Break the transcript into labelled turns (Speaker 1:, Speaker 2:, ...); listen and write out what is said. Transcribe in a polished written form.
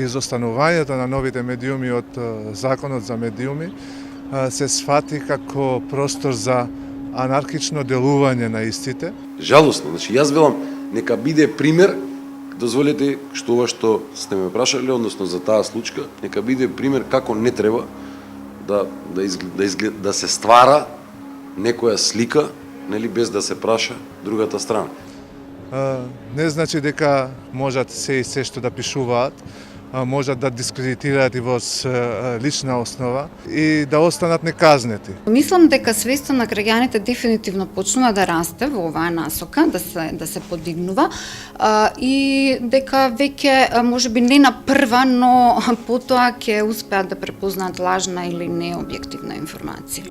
Speaker 1: изостанувањето на новите медиуми од законот за медиуми се сфати како простор за анархично делување на истите.
Speaker 2: Жалосно, значи јас велам нека биде пример, дозволете ова што сте ме прашале, односно за таа случка, нека биде пример како не треба да се ствара некоја слика, нели, без да се праша другата страна.
Speaker 1: Не значи дека можат се и се што да пишуваат, можат да дискредитираат и во лична основа и да останат неказнети.
Speaker 3: Мислам дека свеста на граѓаните дефинитивно почнува да расте во оваа насока, да се подигнува и дека веќе можеби не на прва, но потоа ќе успеат да препознаат лажна или необјективна информација.